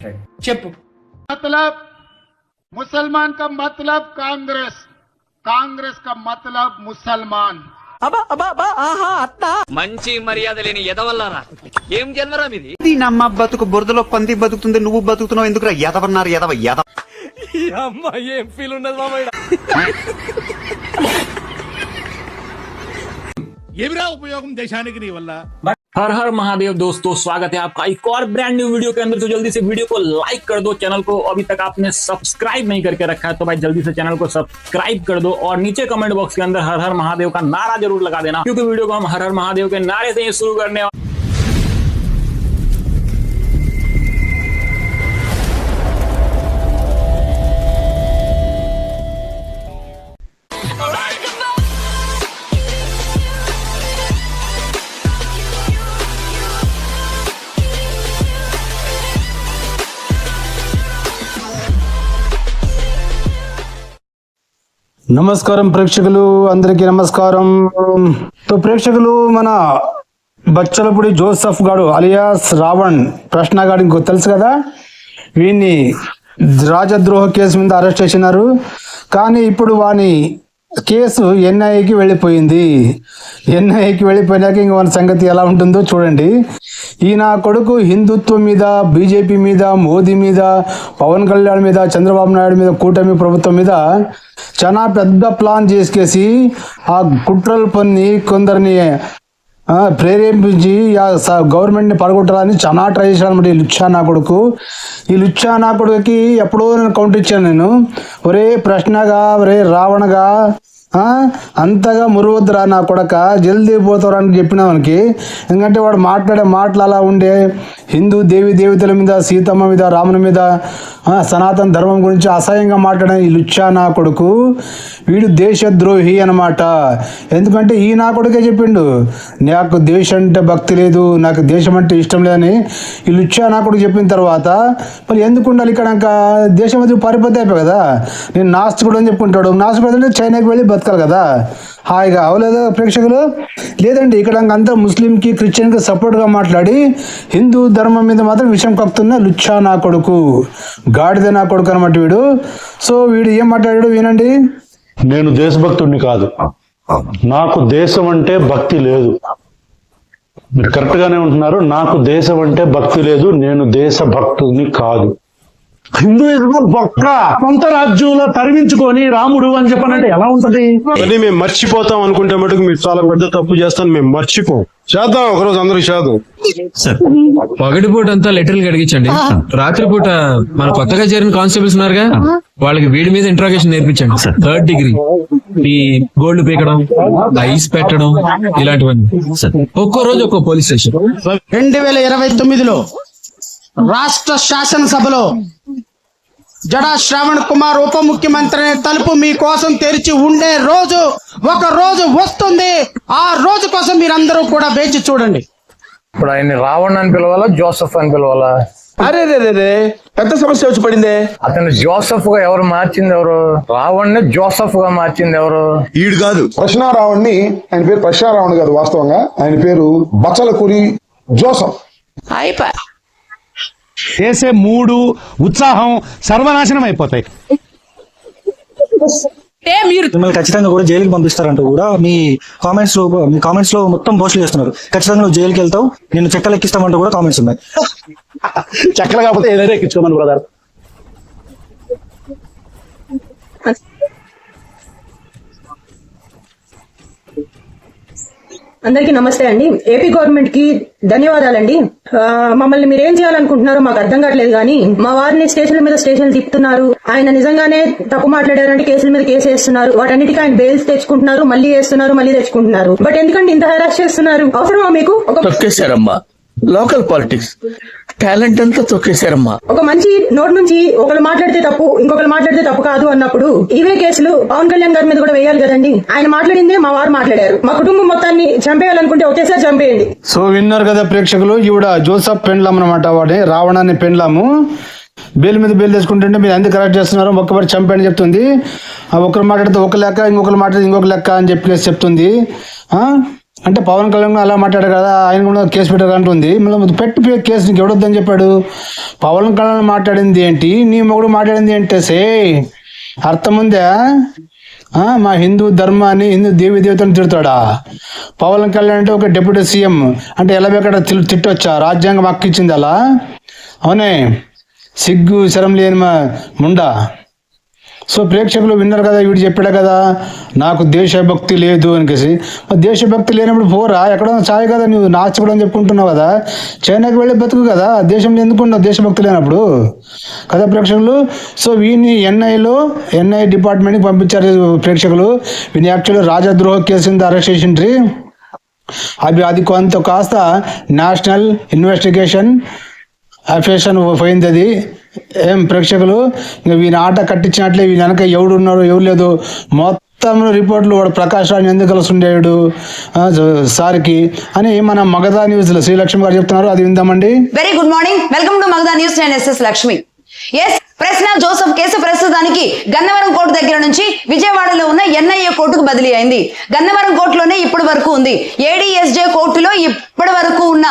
చెప్పు. मतलब मुसलमान का मतलब कांग्रेस, कांग्रेस का मतलब मुसलमान. మంచి మర్యాద లేని ఎదవల్లారా, ఏం జన్మరా మీది? నమ్మ బతుకు బురదలో పంది బతుకుతుంది, నువ్వు బతుకుతున్నావు ఎందుకురా? ఎదవన్నారు ఎదవ ఎదవ. ఏం ఫీల్ ఉన్నది మామయ్య? ఏమిరా ఉపయోగం దేశానికి నీ వల్ల? हर हर महादेव दोस्तों, स्वागत है आपका एक और ब्रांड न्यू वीडियो के अंदर। तो जल्दी से वीडियो को लाइक कर दो, चैनल को अभी तक आपने सब्सक्राइब नहीं करके रखा है तो भाई जल्दी से चैनल को सब्सक्राइब कर दो और नीचे कमेंट बॉक्स के अंदर हर हर महादेव का नारा जरूर लगा देना, क्योंकि वीडियो को हम हर हर महादेव के नारे से ही शुरू करने। నమస్కారం ప్రేక్షకులు, అందరికీ నమస్కారం. తో ప్రేక్షకులు, మన బచ్చలపూడి జోసఫ్ గాడు అలియాస్ రావణ్ ప్రశ్న గాడు ఇంకో తెలుసు కదా, వీడిని రాజద్రోహ కేసు మీద అరెస్ట్ చేసినారు. కానీ ఇప్పుడు వాని కేసు ఎన్ఐఏకి వెళ్ళిపోయింది. ఎన్ఐఏకి వెళ్ళిపోయినాక ఇంక మన సంగతి ఎలా ఉంటుందో చూడండి. ఈయన కొడుకు హిందుత్వం మీద, బీజేపీ మీద, మోదీ మీద, పవన్ కళ్యాణ్ మీద, చంద్రబాబు నాయుడు మీద, కూటమి ప్రభుత్వం మీద చాలా పెద్ద ప్లాన్ చేసుకేసి ఆ కుట్రలు పన్ని కొందరిని ప్రేరేపించి గవర్నమెంట్ని పడగొట్టాలని చాలా ట్రై చేశాను అనమాట. ఈ లుచ్చా నా కొడుకు. ఈ లుచ్చా నా కొడుకుకి ఎప్పుడో నేను కౌంటర్ ఇచ్చాను నేను, ఒరే ప్రశ్నగా, ఒరే రావణగా, అంతగా మురువద్దురా నా కొడక, జల్దీ పోతారా అని చెప్పిన మనకి. ఎందుకంటే వాడు మాట్లాడే మాటలు అలా ఉండే, హిందూ దేవి దేవతల మీద, సీతమ్మ మీద, రాముని మీద, సనాతన ధర్మం గురించి అసహ్యంగా మాట్లాడే ఈ లుచ్చా నా కొడుకు వీడు దేశద్రోహి అనమాట. ఎందుకంటే ఈ నా కొడుకే చెప్పిండు, నాకు దేశం అంటే భక్తి లేదు, నాకు దేశం అంటే ఇష్టం లేదని ఈ లుచ్చా నా కొడుకు చెప్పిన తర్వాత మరి ఎందుకు ఉండాలి ఇక్కడ? ఇంకా దేశం అది పారిపోతే అయిపోయి కదా. నేను నాస్తికుడు అని చెప్పుకుంటాడు. నాస్తికుడు అంటే చైనాకి వెళ్ళి బతకాలి కదా హాయిగా, అవలేదా ప్రేక్షకులు? లేదండి, ఇక్కడ అంతా ముస్లింకి, క్రిస్టియన్కి సపోర్ట్గా మాట్లాడి హిందూ ధర్మం మీద మాత్రం విషయం కక్కుతున్న లుచ్చా నా కొడుకు, గాడిద నా కొడుకు అనమాట వీడు. సో వీడు ఏం మాట్లాడాడు వినండి. నేను దేశభక్తుడిని కాదు, నాకు దేశం అంటే భక్తి లేదు. మీరు కరెక్ట్ గానే ఉంటున్నారు. నాకు దేశం అంటే భక్తి లేదు, నేను దేశభక్తుడిని కాదు. హిందూయిజం పక్క కొంత రాజ్యంలో తరిమించుకొని రాముడు అని చెప్పనంటే ఎలా ఉంటది? మేము మర్చిపోతాం అనుకుంటే మటుకు మీరు చాలా పెద్ద తప్పు చేస్తాను. మేము మర్చిపోం, చేద్దాం ఒకరోజు అందరూ చేద్దాం. పగటిపూట అంతా లెటర్లు అడిగించండి, రాత్రిపూట మన కొత్తగా చేరిన కానిస్టేబుల్స్ ఉన్నారుగా, వాళ్ళకి వీడి మీద ఇంట్రాగేషన్ నేర్పించండి. 3rd డిగ్రీ, ఈ గోల్డ్ పీకడం, ఐస్ పెట్టడం, ఇలాంటివన్నీ. ఒక్కో రోజు ఒక్కో పోలీస్ స్టేషన్. 2029లో రాష్ట్ర శాసనసభలో జడా శ్రావణ్ కుమార్ ఉప ముఖ్యమంత్రి తలుపు మీకోసం తెరిచి ఉండే రోజు ఒక రోజు వస్తుంది. ఆ రోజు కోసం మీరందరూ కూడా వేచి చూడండి. ఇప్పుడు ఆయన్ని రావణ్ అని పిలవాలా, జోసఫ్ అని పిలవాలా? అరే రే పెద్ద సమస్య వచ్చి పడిందే. అతను జోసఫ్ గా ఎవరు మార్చింది? ఎవరు? రావణ్ ని జోసఫ్ గా మార్చింది ఎవరు? ఈడు కాదు, ప్రశ్నారావణ్ణి, ఆయన పేరు ప్రశ్నారావణ్ కాదు, వాస్తవంగా ఆయన పేరు బచ్చలపూడి జోసఫ్. చేసే మూడు, ఉత్సాహం సర్వనాశనం అయిపోతాయి. మిమ్మల్ని ఖచ్చితంగా కూడా జైలుకి పంపిస్తారంటూ కూడా మీ కామెంట్స్ లో మొత్తం పోస్టులు చేస్తున్నారు. ఖచ్చితంగా నువ్వు జైలుకి వెళ్తావు, నేను చెక్కలు ఎక్కిస్తామంటూ కూడా కామెంట్స్ ఉన్నాయి. చెక్కలు కాకపోతే ఏదైనా ఎక్కించుకోమని బ్రదర్. అందరికీ నమస్తే అండి. ఏపీ గవర్నమెంట్ కి ధన్యవాదాలండి. మమ్మల్ని మీరు ఏం చేయాలనుకుంటున్నారో మాకు అర్థం కావట్లేదు, కానీ మా వారిని స్టేషన్ల మీద స్టేషన్లు తిప్పుతున్నారు. ఆయన నిజంగానే తప్పు మాట్లాడారంటే కేసుల మీద కేసు వేస్తున్నారు. వాటన్నిటికీ ఆయన బెయిల్స్ తెచ్చుకుంటున్నారు, మళ్ళీ వేస్తున్నారు, మళ్ళీ తెచ్చుకుంటున్నారు. బట్ ఎందుకంటే ఇంత హెరాస్ చేస్తున్నారు? అవసరమా మీకు? తొక్కేశారమ్మా, లోకల్ పాలిటిక్స్ టాలెంట్ అంతా తొక్కేశారమ్మా. ఒక మంచి నోట్ నుంచి ఒకరు మాట్లాడితే తప్పు, ఇంకొకరు మాట్లాడితే తప్పు కాదు అన్నప్పుడు ఇవే కేసులు పవన్ కళ్యాణ్ గారి మీద కూడా వేయాలి కదండి. ఆయన మాట్లాడిందే మా వారు మాట్లాడారు. మా కుటుంబం మొత్తాన్ని చంపేయాలనుకుంటే ఒకేసారి చంపేయండి. సో విన్నారు కదా ప్రేక్షకులు, ఈవిడ జోసఫ్ పెండ్లాం అనమాట. వాడే రావణాన్ని పెండ్లాము. బెయిల్ మీద బెయిల్ తెచ్చుకుంటుంటే మీరు ఎందుకు కరెక్ట్ చేస్తున్నారు, ఒక్కసారి చంపేయని చెప్తుంది. ఒకరు మాట్లాడితే ఒక లెక్క, ఇంకొకరు మాట్లాడితే ఇంకొక లెక్క అని చెప్పేసి చెప్తుంది. అంటే పవన్ కళ్యాణ్ అలా మాట్లాడారు కదా, ఆయన కూడా కేసు పెట్టారు అంటుంది. మళ్ళీ పెట్టి కేసు నీకు ఎవడొద్దని చెప్పాడు? పవన్ కళ్యాణ్ మాట్లాడింది ఏంటి, నీ మొగుడు మాట్లాడింది ఏంటి? సే అర్థం ఉందా? మా హిందూ ధర్మాన్ని, హిందూ దేవి దేవతను తిడతాడా? పవన్ కళ్యాణ్ అంటే ఒక డిప్యూటీ సీఎం అంటే ఎలా ఎక్కడ తిట్టొచ్చా? రాజ్యాంగం హక్కు ఇచ్చింది అలా. అవునే, సిగ్గు శరం లేని ముండా. సో ప్రేక్షకులు విన్నారు కదా, వీడు చెప్పాడు కదా నాకు దేశభక్తి లేదు అనికేసి. దేశభక్తి లేనప్పుడు పోరా, ఎక్కడో చాయ్ కదా నువ్వు నాచుకోవడం చెప్పుకుంటున్నావు కదా, చైనాకి వెళ్ళి బతుకు కదా, దేశంలో ఎందుకున్నావు దేశభక్తి లేనప్పుడు కదా ప్రేక్షకులు. సో వీడిని ఎన్ఐ డిపార్ట్మెంట్కి పంపించారు ప్రేక్షకులు. వీని యాక్చువల్లీ రాజద్రోహ కేసు కింద అరెస్ట్ చేసిండ్రి. అది కాస్త నేషనల్ ఇన్వెస్టిగేషన్ అఫేషన్ పోయింది. అది ఏం ప్రేక్షకులు ఇంకా వీని ఆట కట్టించినట్లే, వీని వెనక ఎవడు ఉన్నాడు ఎవరు లేదు మొత్తం రిపోర్ట్లు వాడు ప్రకాష్ రాణి ఎందుకు కలుసుండేడు సార్కి అని మన మగధా న్యూస్ లో శ్రీలక్ష్మి గారు చెప్తున్నారు. అది విందామండి. Very good morning, welcome to Magadha news. నేను ఎస్ఎస్ లక్ష్మి. ప్రశ్న జోసెఫ్ కేసు ప్రస్తుతానికి గన్నవరం కోర్టు దగ్గర నుంచి విజయవాడలో ఉన్న ఎన్ఐఏ కోర్టుకు బదిలీ అయింది. గన్నవరం కోర్టులోనే ఇప్పటి వరకు ఉంది. ఏడీఎస్జే కోర్టులో ఇప్పటి వరకు ఉన్న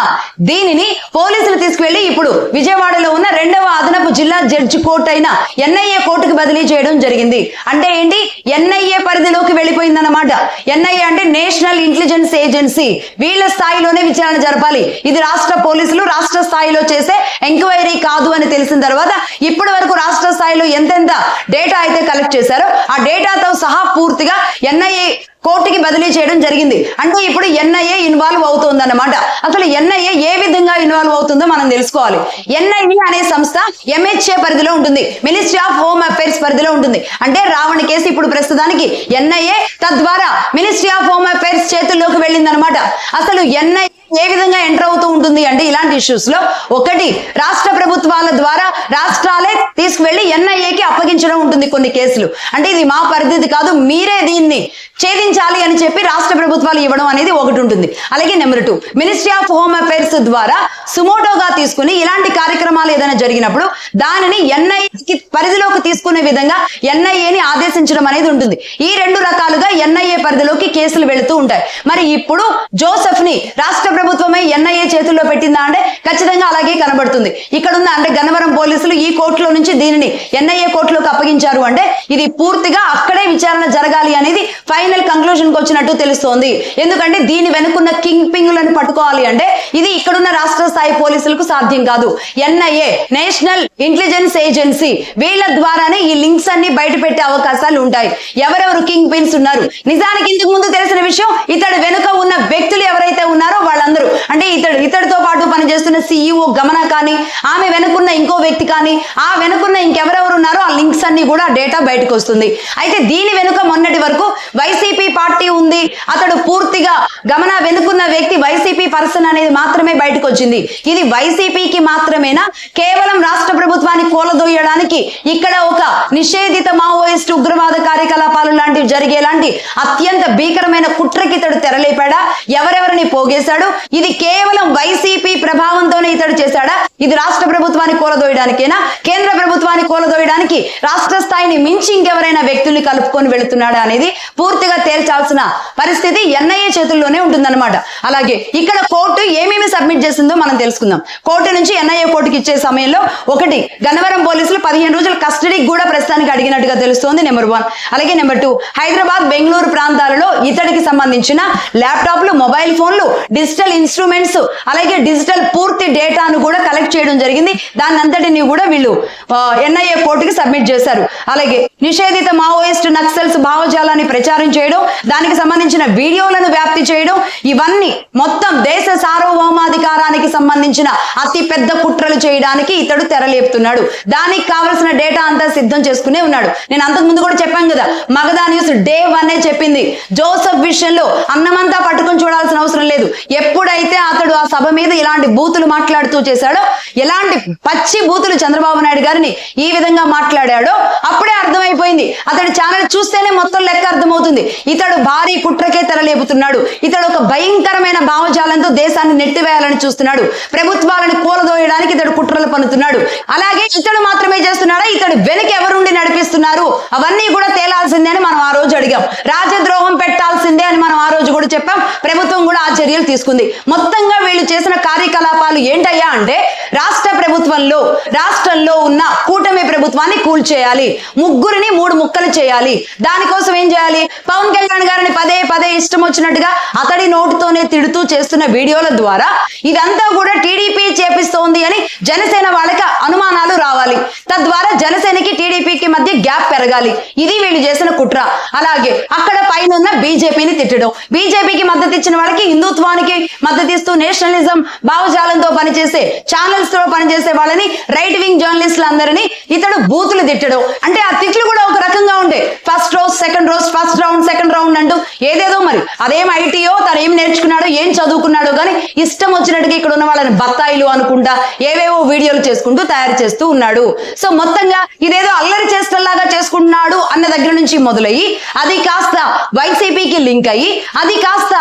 దీనిని పోలీసులు తీసుకువెళ్లి ఇప్పుడు విజయవాడలో ఉన్న 2వ అదనపు జిల్లా జడ్జి కోర్టు అయిన ఎన్ఐఏ కోర్టుకు బదిలీ చేయడం జరిగింది. అంటే ఏంటి, ఎన్ఐఏ పరిధిలోకి వెళ్ళిపోయిందన్నమాట. ఎన్ఐఏ అంటే నేషనల్ ఇంటెలిజెన్స్ ఏజెన్సీ. వీళ్ళ స్థాయిలోనే విచారణ జరపాలి. ఇది రాష్ట్ర పోలీసులు రాష్ట్ర స్థాయిలో చేసే ఎంక్వైరీ కాదు అని తెలిసిన తర్వాత ఇప్పటి వరకు రాష్ట్ర స్థాయిలో ఎంతెంత డేటా అయితే కలెక్ట్ చేశారో ఆ డేటాతో సహా పూర్తిగా ఎన్ఐఏ కోర్టుకి బదిలీ చేయడం జరిగింది. అంటే ఇప్పుడు ఎన్ఐఏ ఇన్వాల్వ్ అవుతుంది అన్నమాట. అసలు ఎన్ఐఏ ఏ విధంగా ఇన్వాల్వ్ అవుతుందో మనం తెలుసుకోవాలి. ఎన్ఐఏ అనే సంస్థ ఎంహెచ్ఏ పరిధిలో ఉంటుంది, మినిస్ట్రీ ఆఫ్ హోమ్ అఫైర్స్ పరిధిలో ఉంటుంది. అంటే రావణ కేసు ఇప్పుడు ప్రస్తుతానికి ఎన్ఐఏ తద్వారా మినిస్ట్రీ ఆఫ్ హోమ్ అఫైర్స్ చేతుల్లోకి వెళ్ళింది అనమాట. అసలు ఎన్ఐఏ ఏ విధంగా ఎంటర్ అవుతూ ఉంటుంది అంటే ఇలాంటి ఇష్యూస్ లో ఒకటి రాష్ట్ర ప్రభుత్వాల ద్వారా రాష్ట్రాలే తీసుకువెళ్లి ఎన్ఐఏకి అప్పగించడం ఉంటుంది కొన్ని కేసులు. అంటే ఇది మా పరిధి కాదు, మీరే దీన్ని ఛేదించాలి అని చెప్పి రాష్ట్ర ప్రభుత్వాలు ఇవ్వడం అనేది ఒకటి ఉంటుంది. అలాగే number 2 ministry of home affairs ద్వారా సుమోటోగా తీసుకుని ఇలాంటి కార్యక్రమాలు ఏదైనా జరిగినప్పుడు దానిని ఎన్ఐఏకి పరిధిలోకి తీసుకునే విధంగా ఎన్ఐఏని ఆదేశించడం అనేది ఉంటుంది. ఈ 2 రకాలుగా ఎన్ఐఏ పరిధిలోకి కేసులు వెళుతూ ఉంటాయి. మరి ఇప్పుడు జోసెఫ్ ని రాష్ట్ర ప్రభుత్వమే ఎన్ఐఏ చేతుల్లో పెట్టిందా అంటే ఖచ్చితంగా అలాగే కనబడుతుంది. ఇక్కడ ఉన్న అంటే గన్నవరం పోలీసులు ఈ కోర్టులో నుంచి దీనిని ఎన్ఐఏ కోర్టులోకి అప్పగించారు అంటే ఇది పూర్తిగా అక్కడే విచారణ జరగాలి అనేది ఫైనల్ కంక్లూజన్ కి వచ్చినట్టు తెలుస్తోంది. ఎందుకంటే దీని వెనుకున్న కింగ్ పింగులను పట్టుకోవాలి అంటే ఇది ఇక్కడున్న రాష్ట్ర స్థాయి పోలీసులకు సాధ్యం కాదు. ఎన్ఐఏ నేషనల్ ఇంటెలిజెన్స్ ఏజెన్సీ వీళ్ళ ద్వారానే ఈ లింక్స్ అన్ని బయట పెట్టే అవకాశాలు ఉంటాయి. ఎవరెవరు కింగ్ పిన్స్ ఉన్నారు, నిజానికి ఇంతకు ముందు తెలిసిన విషయం ఇతడు వెనుక ఉన్న వ్యక్తులు ఎవరైతే ఉన్నారో వాళ్ళందరూ అంటే ఇతడితో పాటు పనిచేస్తున్న సిఇఓ గమన కానీ ఆమె వెనుకున్న ఇంకో వ్యక్తి కానీ ఆ వెనుకున్న ఇంకెవరెవరు ఉన్నారో ఆ లింక్స్ అన్ని కూడా డేటా బయటకు వస్తుంది. అయితే దీని వెనుక మొన్నటి వరకు వైసీపీ పార్టీ ఉంది, అతడు పూర్తిగా గమన వెనుకున్న వ్యక్తి వైసీపీ పర్సన్ అనేది మాత్రమే బయటకు వచ్చింది. ఇది వైసీపీకి మాత్రమేనా, కేవలం రాష్ట్ర ప్రభుత్వాన్ని కూలదోయడానికి ఇక్కడ ఒక నిషేధిత మావోయిస్ట్ ఉగ్రవాద కార్యకలాపాలు లాంటివి జరిగేలాంటి అత్యంత భీకరమైన కుట్రకి ఇతడు తెరలేపాడా, ఎవరెవరిని పోగేశాడు, ఇది కేవలం వైసీపీ ప్రభావంతోనే ఇతడు చేశాడా, ఇది రాష్ట్ర ప్రభుత్వాన్ని కూలదోయడానికేనా, కేంద్ర ప్రభుత్వాన్ని కూలదోయడానికి రాష్ట్ర స్థాయిని మించి ఇంకెవరైనా వ్యక్తుల్ని కలుపుకొని వెళుతున్నాడా అనేది పూర్తిగా తేల్చాల్సిన పరిస్థితి ఎన్ఐఏ చేతుల్లోనే ఉంటుందన్నమాట. అలాగే ఇక్కడ కోర్టు ఏమేమి సబ్మిట్ చేసిందో మనం తెలుసుకుందాం. కోర్టు నుంచి ఎన్ఐఏ కోర్టుకి ఇచ్చే సమయంలో ఒకటి గన్నవరం పోలీసులు 15 రోజుల కస్టడీకి కూడా ప్రస్తుతానికి అడిగినట్టుగా తెలుస్తోంది, నెంబర్ 1. అలాగే నెంబర్ 2 హైదరాబాద్ బెంగళూరు ప్రాంతాలలో ఇతడికి సంబంధించిన ల్యాప్టాప్లు, మొబైల్ ఫోన్లు, డిజిటల్ ఇన్స్ట్రుమెంట్స్ అలాగే డిజిటల్ పూర్తి డేటాను కూడా కలెక్ట్ చేయడం జరిగింది. దాని అంతటిని కూడా వీళ్ళు ఎన్ఐఏ కోర్టుకి సబ్మిట్ చేశారు. అలాగే నిషేధిత మావోయిస్ట్ నక్సల్స్ భావజాలాన్ని ప్రచారం చేయడం, దానికి సంబంధించిన వీడియోలను వ్యాప్తి చేయడం, ఇవన్నీ మొత్తం దేశ సార్వభౌమాధికారానికి సంబంధించిన అతి పెద్ద కుట్రలు చేయడానికి ఇతడు తెరలేపుతున్నాడు. దానికి కావలసిన డేటా అంతా సిద్ధం చేసుకునే ఉన్నాడు. నేను అంతకు ముందు కూడా చెప్పాను కదా, మగధా న్యూస్ డే 1 చెప్పింది జోసెఫ్ విషయంలో అన్నమంతా పట్టుకొని చూడాల్సిన అవసరం లేదు. ఎప్పుడైతే అతడు ఆ సభ మీద ఇలాంటి బూతులు మాట్లాడుతూ చేశాడో, ఎలాంటి పచ్చి బూతులు చంద్రబాబు నాయుడు గారిని ఈ విధంగా మాట్లాడాడో అప్పుడే అర్థమైపోయింది. అతడి ఛానల్ చూస్తేనే మొత్తం లెక్క అర్థమవుతుంది. ఇతడు భారీ కుట్రకే తెరలేపుతున్నాడు. ఇతడు ఒక భయంకరమైన భావజాలంతో దేశాన్ని నెట్టివేయాలని చూస్తున్నాడు. ప్రభుత్వాలను కూలదోయడానికి ఇతడు కుట్రలు పన్నుతున్నాడు. అలాగే ఇతడు మాత్రమే చేస్తున్నాడా, ఇతడు వెనక ఎవరుండి నడిపిస్తున్నారు అవన్నీ కూడా తేలాల్సిందే అని మనం ఆ రోజు అడిగాం. రాజద్రోహం పెట్టాల్సిందే అని మనం ఆ రోజు కూడా చెప్పాం. ప్రభుత్వం కూడా ఆ చర్యలు తీసుకుంది. మొత్తంగా వీళ్ళు చేసిన కార్యకలాపాలు ఏంటయ్యా అంటే రాష్ట్ర ప్రభుత్వంలో రాష్ట్రంలో ఉన్న కూటమి ప్రభుత్వాన్ని కూల్చేయాలి, ముగ్గురిని 3 ముక్కలు చేయాలి. దానికోసం ఏం చేయాలి, పవన్ కళ్యాణ్ గారిని పదే పదే ఇష్టం వచ్చినట్టుగా అతడి నోటితోనే తిడుతూ చేస్తున్న వీడియోల ద్వారా ఇదంతా కూడా టీడీపీ చేపిస్తోంది అని జనసేన వాళ్ళకి అనుమానాలు రావాలి. తద్వారా జనసేనకి టీడీపీకి మధ్య గ్యాప్ పెరగాలి. ఇది వీళ్ళు చేసిన కుట్ర. అలాగే అక్కడ పైన ఉన్న బీజేపీని తిట్టడం, బీజేపీకి మద్దతు ఇచ్చిన వాళ్ళకి హిందుత్వానికి మద్దతు ఇస్తూ నేషనలిజం భావజాలంతో పనిచేసే ఛానల్స్ తో పనిచేసే వాళ్ళని రైట్ వింగ్ జర్నలిస్టులు అందరినీ ఇతడు బూతులు తిట్టడం. అంటే ఆ తిట్లు కూడా ఒక రకంగా ఉండే, first rose second rose, first round second round అంటూ ఏదేదో. మరి అదేం ఐటీయో తను ఏం నేర్చుకున్నాడో ఏం చదువుకున్నాడో కానీ ఇష్టం వచ్చినట్టుగా ఇక్కడ ఉన్న వాళ్ళని బత్తాయిలు అనుకుంటా ఏవేవో వీడియోలు చేసుకుంటూ తయారు చేస్తూ ఉన్నాడు. సో మొత్తంగా ఇదేదో అల్లరి చేష్టల్లాగా చేసుకుంటున్నాడు అన్న దగ్గర నుంచి మొదలయ్యి అది కాస్త వైసీపీకి లింక్ అయ్యి అది కాస్త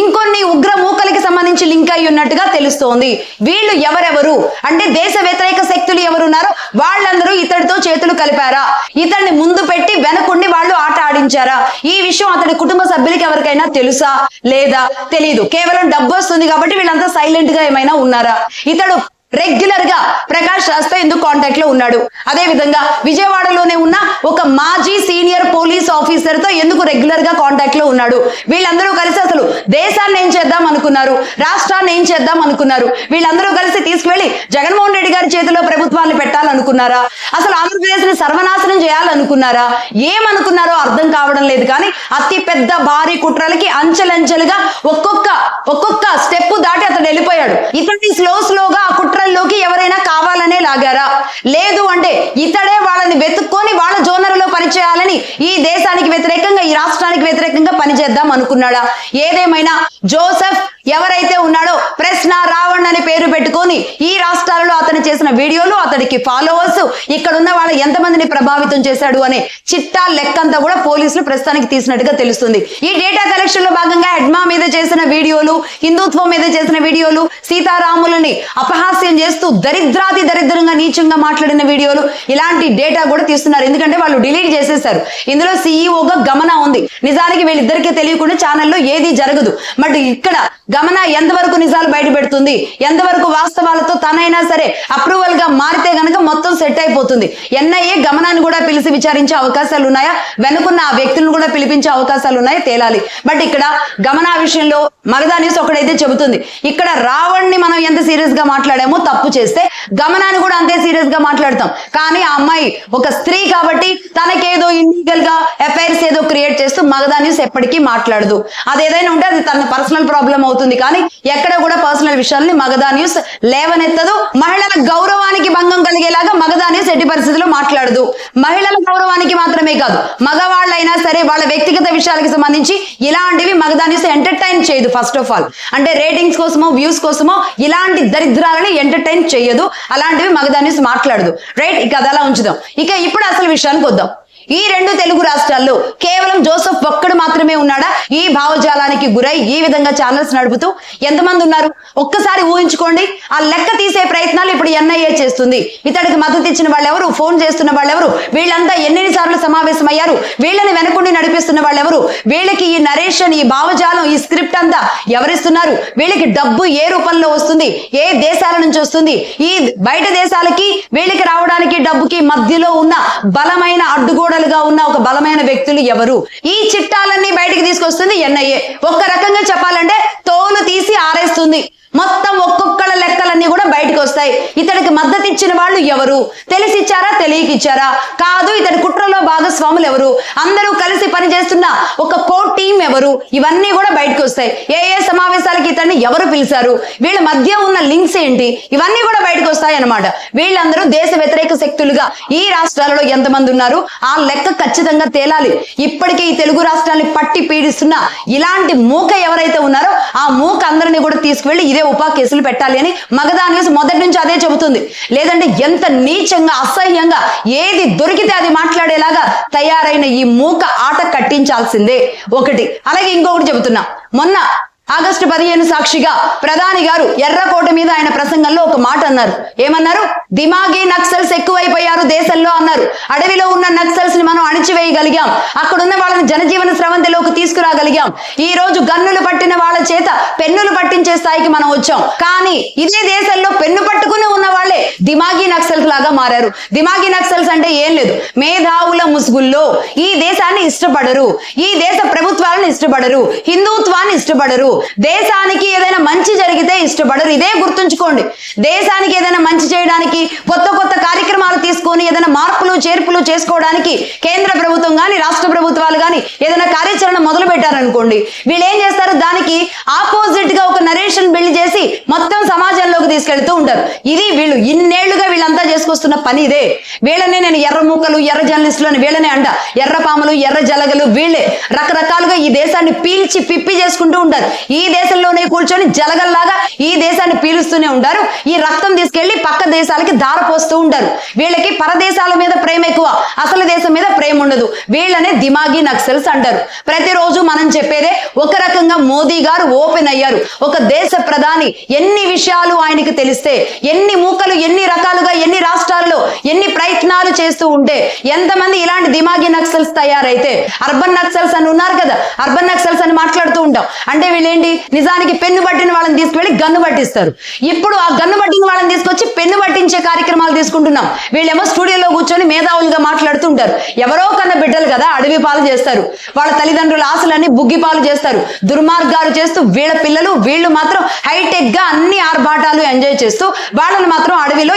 ఇంకొన్ని ఉగ్ర మూకలకి సంబంధించి లింక్ అయి ఉన్నట్టుగా తెలుస్తోంది. వీళ్ళు ఎవరెవరు అంటే దేశ వ్యతిరేక శక్తులు ఎవరున్నారో వాళ్ళందరూ ఇతడితో చేతులు కలిపారా, ఇతడిని ముందు పెట్టి వెనకుండి వాళ్ళు ఆట ఆడించారా, ఈ విషయం అతడి కుటుంబ సభ్యులకి ఎవరికైనా తెలుసా లేదా తెలియదు. కేవలం డబ్బు వస్తుంది కాబట్టి వీళ్ళంతా సైలెంట్ గా ఏమైనా ఉన్నారా? ఇతడు రెగ్యులర్ గా ప్రకాష్ రాజ్ తో ఎందుకు కాంటాక్ట్ లో ఉన్నాడు? అదే విధంగా విజయవాడలోనే ఉన్న ఒక మాజీ సీనియర్ పోలీస్ ఆఫీసర్ తో ఎందుకు రెగ్యులర్ గా కాంటాక్ట్ లో ఉన్నాడు? వీళ్ళందరూ కలిసి అసలు దేశాన్ని ఏం చేద్దాం అనుకున్నారు, రాష్ట్రాన్ని ఏం చేద్దాం అనుకున్నారు? వీళ్ళందరూ కలిసి తీసుకువెళ్లి జగన్మోహన్ రెడ్డి గారి చేతిలో ప్రభుత్వాన్ని పెట్టాలనుకున్నారా? అసలు ఆంధ్రప్రదేశ్ ని సర్వనాశనం చేయాలనుకున్నారా? ఏమనుకున్నారో అర్థం కావడం లేదు. కానీ అతి పెద్ద భారీ కుట్రలకి అంచెలంచెలుగా ఒక్కొక్క స్టెప్ దాటి అతడు వెళ్ళిపోయాడు. ఇతడిని స్లోగా ఆ కుట్రల్లోకి ఎవరైనా కావాలనే లాగారా? లేదు అంటే ఇతడే వాళ్ళని వెతుక్కొని వాళ్ళ జోనర్లో పనిచేయాలని ఈ దేశానికి వ్యతిరేకంగా ఈ రాష్ట్రానికి వ్యతిరేకంగా పనిచేద్దాం అనుకున్నాడా? ఏదేమైనా జోసెఫ్ ఎవరైతే ఉన్నాడో ప్రశ్న రావణ్ అనే పేరు పెట్టుకొని ఈ రాష్ట్రాలలో అతను చేసిన వీడియోలు, అతడికి ఫాలోవర్స్, ఇక్కడ ఉన్న వాళ్ళ ఎంతమందిని ప్రభావితం చేశాడు అనే చిట్టా లెక్కంతా కూడా పోలీసులు ప్రస్తుతానికి తీసినట్టుగా తెలుస్తుంది. ఈ డేటా కలెక్షన్ లో భాగంగా ఎడ్మా మీద చేసిన వీడియోలు, హిందుత్వం మీద చేసిన వీడియోలు, సీతారాములని అపహాస్యం చేస్తూ దరిద్రాతి దరిద్రంగా నీచంగా మాట్లాడిన వీడియోలు, ఇలాంటి డేటా కూడా తీస్తున్నారు. ఎందుకంటే వాళ్ళు డిలీట్ చేసేసారు. ఇందులో సీఈఓగా గమన ఉంది. నిజానికి వీళ్ళిద్దరికీ తెలియకుండా ఛానల్లో ఏది జరగదు. బట్ ఇక్కడ గమన ఎంతవరకు నిజాలు బయట పెడుతుంది, ఎంతవరకు వాస్తవాలతో తనైనా సరే అప్రూవల్ గా మారితే గనక మొత్తం సెట్ అయిపోతుంది. ఎన్ఐఏ గమనాన్ని కూడా పిలిచి విచారించే అవకాశాలు ఉన్నాయా, వెనుకున్న ఆ వ్యక్తులను కూడా పిలిపించే అవకాశాలు ఉన్నాయా తేలాలి. బట్ ఇక్కడ గమన విషయంలో మగధా న్యూస్ ఒకటైతే చెబుతుంది, ఇక్కడ రావణ్ ని మనం ఎంత సీరియస్ గా మాట్లాడామో తప్పు చేస్తే గమనాన్ని కూడా అంతే సీరియస్ గా మాట్లాడతాం. కానీ ఆ అమ్మాయి ఒక స్త్రీ కాబట్టి తనకేదో ఇల్లీగల్ గా ఎఫ్ఐఆర్స్ ఏదో క్రియేట్ చేస్తూ మగధా న్యూస్ ఎప్పటికీ మాట్లాడదు. అదేదైనా ఉంటే అది తన పర్సనల్ ప్రాబ్లం అవుతుంది. కానీ ఎక్కడ కూడా పర్సనల్ విషయాల్ని మగధా న్యూస్ లేవనెత్తదు. మహిళల గౌరవానికి భంగం కలిగేలాగా మగధా న్యూస్ ఎట్టి పరిస్థితుల్లో మాట్లాడదు. మహిళల గౌరవానికి మాత్రమే కాదు, మగవాళ్ళైనా సరే వాళ్ళ వ్యక్తిగత విషయాలకు సంబంధించి ఇలాంటివి మగధా న్యూస్ ఎంటర్టైన్ చేయదు. ఫస్ట్ ఆఫ్ ఆల్ అంటే రేటింగ్స్ కోసమో వ్యూస్ కోసమో ఇలాంటి దరిద్రాలని ఎంటర్టైన్ చేయదు. అలాంటివి మగధా న్యూస్ మాట్లాడదు. రైట్, ఇక అది అలా ఉంచుదాం. ఇక ఇప్పుడు అసలు విషయానికి వద్దాం. ఈ 2 తెలుగు రాష్ట్రాల్లో కేవలం జోసెఫ్ ఒక్కడు మాత్రమే ఉన్నాడా ఈ భావజాలానికి గురై ఈ విధంగా ఛానల్స్ నడుపుతూ? ఎంతమంది ఉన్నారు ఒక్కసారి ఊహించుకోండి. ఆ లెక్క తీసే ప్రయత్నాలు ఇప్పుడు ఎన్ఐఏ చేస్తుంది. ఇతడికి మద్దతు ఇచ్చిన వాళ్ళు ఎవరు, ఫోన్ చేస్తున్న వాళ్ళు ఎవరు, వీళ్ళంతా ఎన్నిసార్లు సమావేశమయ్యారు, వీళ్ళని వెనకుండి నడిపిస్తున్న వాళ్ళు ఎవరు, వీళ్ళకి ఈ నరేషన్, ఈ భావజాలం, ఈ స్క్రిప్ట్ అంతా ఎవరిస్తున్నారు, వీళ్ళకి డబ్బు ఏ రూపంలో వస్తుంది, ఏ దేశాల నుంచి వస్తుంది, ఈ బయట దేశాలకి వీళ్ళకి రావడానికి డబ్బుకి మధ్యలో ఉన్న బలమైన అడ్డుగోడ ఉన్న ఒక బలమైన వ్యక్తులు ఎవరు? ఈ చిట్టాలన్నీ బయటికి తీసుకొస్తుంది ఎన్ఐఏ. ఒక్క రకంగా చెప్పాలంటే తోలు తీసి ఆరేస్తుంది. మొత్తం ఒక్కొక్కళ్ళ లెక్కలన్నీ కూడా బయటకు వస్తాయి. ఇతడికి మద్దతు ఇచ్చిన వాళ్ళు ఎవరు, తెలిసిచ్చారా తెలియక ఇచ్చారా, కాదు ఇతడి కుట్రలో భాగస్వాములు ఎవరు, అందరూ కలిసి పనిచేస్తున్న ఒక కోర్ టీం ఎవరు, ఇవన్నీ కూడా బయటకు వస్తాయి. ఏ సమావేశాలకి ఇతన్ని ఎవరు పిలిచారు, వీళ్ళ మధ్య ఉన్న లింక్స్ ఏంటి, ఇవన్నీ కూడా బయటకు వస్తాయి అన్నమాట. వీళ్ళందరూ దేశ వ్యతిరేక శక్తులుగా ఈ రాష్ట్రాలలో ఎంతమంది ఉన్నారు ఆ లెక్క ఖచ్చితంగా తేలాలి. ఇప్పటికే ఈ తెలుగు రాష్ట్రాన్ని పట్టి పీడిస్తున్న ఇలాంటి మూక ఎవరైతే ఉన్నారో ఆ మూక అందరినీ కూడా తీసుకువెళ్ళి ఇదే మీదే ఉపా కేసులు పెట్టాలి అని మగధా న్యూస్ మొదటి నుంచి అదే చెబుతుంది. లేదంటే ఎంత నీచంగా అసహ్యంగా ఏది దొరికితే అది మాట్లాడేలాగా తయారైన ఈ మూక ఆట కట్టించాల్సిందే ఒకటి. అలాగే ఇంకొకటి చెబుతున్నా, మొన్న ఆగస్టు 15 సాక్షిగా ప్రధాని గారు ఎర్రకోట మీద ఆయన ప్రసంగంలో ఒక మాట అన్నారు. ఏమన్నారు? దిమాగీ నక్సల్స్ ఎక్కువైపోయారు దేశంలో అన్నారు. అడవిలో ఉన్న నక్సల్స్ ని మనం అణిచివేయగలిగాం, అక్కడున్న వాళ్ళని జనజీవన స్రవంతిలోకి తీసుకురాగలిగాం. ఈ రోజు గన్నులు పట్టిన వాళ్ళ చేత పెన్నులు పట్టించే స్థాయికి మనం వచ్చాం. కానీ ఇదే దేశంలో పెన్ను పట్టుకుని ఉన్న వాళ్ళే దిమాగీ నక్సల్స్ లాగా మారారు. దిమాగీ నక్సల్స్ అంటే ఏం లేదు, మేధావుల ముసుగుల్లో ఈ దేశాన్ని ఇష్టపడరు, ఈ దేశ ప్రభుత్వాలను ఇష్టపడరు, హిందుత్వాన్ని ఇష్టపడరు, దేశానికి ఏదైనా మంచి జరిగితే ఇష్టపడరు. ఇదే గుర్తుంచుకోండి. దేశానికి ఏదైనా మంచి చేయడానికి కొత్త కొత్త కార్యక్రమాలు తీసుకొని ఏదైనా మార్పులు చేర్పులు చేసుకోవడానికి కేంద్ర ప్రభుత్వం గాని రాష్ట్ర ప్రభుత్వాలు గాని ఏదైనా కార్యాచరణ మొదలు పెట్టారనుకోండి, వీళ్ళు ఏం చేస్తారు? దానికి ఆపోజిట్ గా ఒక నరేషన్ బిల్డ్ చేసి మొత్తం సమాజంలోకి తీసుకెళ్తూ ఉంటారు. ఇది వీళ్ళు ఇన్నేళ్లుగా వీళ్ళంతా చేసుకొస్తున్న పని ఇదే. వీళ్ళనే నేను ఎర్ర మూకలు, ఎర్ర జర్నలిస్టులు అని వీళ్ళనే అంట, ఎర్ర పాములు, ఎర్ర జలగలు, వీళ్ళే రకరకాలుగా ఈ దేశాన్ని పీల్చి పిప్పి చేసుకుంటూ ఉంటారు. ఈ దేశంలోనే కూర్చొని జలగల్లాగా ఈ దేశాన్ని పీలుస్తూనే ఉంటారు. ఈ రక్తం తీసుకెళ్లి పక్క దేశాలకి దారపోస్తూ ఉంటారు. వీళ్ళకి పరదేశాల మీద ప్రేమ ఎక్కువ, అసలు దేశం మీద ప్రేమ ఉండదు. వీళ్ళనే దిమాగీ నక్సల్స్ అంటారు. ప్రతిరోజు మనం చెప్పేదే ఒక రకంగా మోదీ గారు ఓపెన్ అయ్యారు. ఒక దేశ ప్రధాని ఎన్ని విషయాలు ఆయనకి తెలిస్తే, ఎన్ని మూకలు ఎన్ని రకాలుగా ఎన్ని రాష్ట్రాలలో ఎన్ని ప్రయత్నాలు చేస్తూ ఉంటే ఎంతమంది ఇలాంటి దిమాగీ నక్సల్స్ తయారైతే, అర్బన్ నక్సల్స్ అని ఉన్నారు కదా, అర్బన్ నక్సల్స్ అని మాట్లాడుతూ ఉంటాం. అంటే వీళ్ళేంటి? నిజానికి పెన్ను పట్టిన వాళ్ళని తీసుకువెళ్ళి గన్ను పట్టిస్తారు. ఇప్పుడు ఆ గన్ను పట్టిన వాళ్ళని తీసుకొచ్చి పెన్ను పట్టించే కార్యక్రమాలు తీసుకుంటున్నాం. వీళ్ళేమో స్టూడియోలో కూర్చొని మేధావులుగా మాట్లాడుతుంటారు. ఎవరో కన్న బిడ్డలు కదా అడవి పాలు చేస్తారు, వాళ్ళ తల్లిదండ్రుల ఆశలన్నీ బుగ్గి పాలు చేస్తారు, దుర్మార్గాలు చేస్తూ వీళ్ళ పిల్లలు వీళ్ళు మాత్రం హైటెక్ గా అన్ని ఆర్భాటాలు ఎంజాయ్ చేస్తూ వాళ్ళని మాత్రం అడవిలో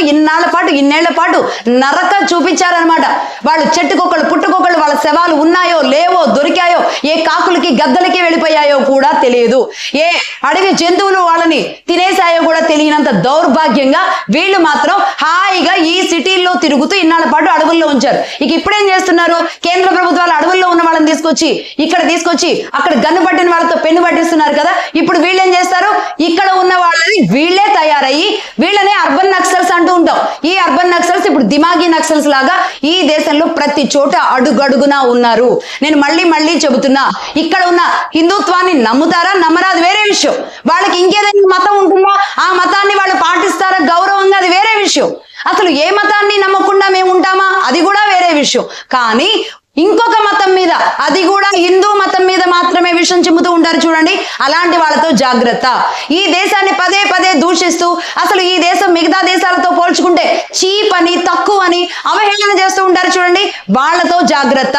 ఇన్నేళ్ల పాటు నరక చూపించారనమాట. వాళ్ళు చెట్టుకొకళ్ళు పుట్టుకొకళ్ళు వాళ్ళ శవాలు ఉన్నాయో లేవో, దొరికాయో, ఏ కాకులకి గద్దలకి వెళ్ళిపోయాయో కూడా తెలియదు, ఏ అడవి జంతువులు వాళ్ళని తినేసాయో కూడా తెలియనంత దౌర్భాగ్యంగా వీళ్ళు మాత్రం హాయిగా ఈ సిటీల్లో తిరుగుతూ ఇన్నాళ్ళ పాటు అడవుల్లో ఉంచారు. ఇక ఇప్పుడేం చేస్తున్నారు? కేంద్ర ప్రభుత్వాలు అడవుల్లో ఉన్న వాళ్ళని తీసుకొచ్చి అక్కడ గన్ను పట్టిన వాళ్ళతో పెన్ను పట్టిస్తున్నారు కదా. ఇప్పుడు వీళ్ళు ఏం చేస్తారు? ఇక్కడ ఉన్న వాళ్ళని వీళ్ళే తయారయ్యి వీళ్ళనే అర్బన్ నక్సల్స్ అంటూ ఉంటాం. ఈ అర్బన్ నక్సల్స్ ఇప్పుడు దిమాగీ నక్సల్స్ లాగా ఈ దేశంలో ప్రతి చోట అడుగడుగునా ఉన్నారు. నేను మళ్ళీ చెబుతున్నా, ఇక్కడ ఉన్న హిందుత్వాన్ని నమ్ముతారా నమ్మరా అది వేరే విషయం. వాళ్ళకి ఇంకేదైనా మతం ఉంటుందా, ఆ మతాన్ని వాళ్ళు పాటిస్తారా గౌరవంగా, అది వేరే విషయం. అసలు ఏ మతాన్ని నమ్మకుండా మేము ఉంటామా అది కూడా వేరే విషయం. కానీ ఇంకొక మతం మీద, అది కూడా హిందూ మతం మీద మాత్రమే విషం చిమ్ముతూ ఉంటారు చూడండి, అలాంటి వాళ్ళతో జాగ్రత్త. ఈ దేశాన్ని పదే దూషిస్తూ అసలు ఈ దేశం మిగతా దేశాలతో పోల్చుకుంటే చీప్ అని, తక్కువ అని అవహేళన చేస్తూ ఉంటారు చూడండి, వాళ్ళతో జాగ్రత్త.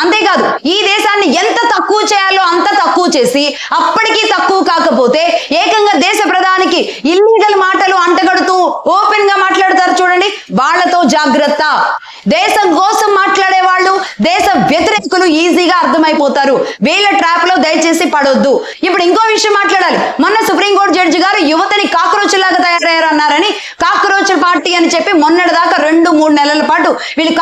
అంతేకాదు ఈ దేశాన్ని ఎంత తక్కువ చేయాలో అంత తక్కువ చేసి అప్పటికీ తక్కువ కాకపోతే ఏకంగా దేశ ప్రధానికి ఇల్లీగల్ మాటలు అంటగడుతూ ఓపెన్ గా మాట్లాడతారు చూడండి, వాళ్ళతో జాగ్రత్త. దేశం కోసం మాట్లాడే వాళ్ళు దేశ వ్యతిరేకులు ఈజీగా అర్థమైపోతారు. వీళ్ళ ట్రాప్ లో దయచేసి పడొద్దు. ఇప్పుడు ఇంకో విషయం మాట్లాడాలి. మొన్న సుప్రీంకోర్టు జడ్జి గారు యువతని కాక్రోచ్ లాగా తయారయ్యారు అన్నారని కాక్రోచ్ పార్టీ అని చెప్పి మొన్నటి దాకా 2-3 నెలల పాటు వీళ్ళు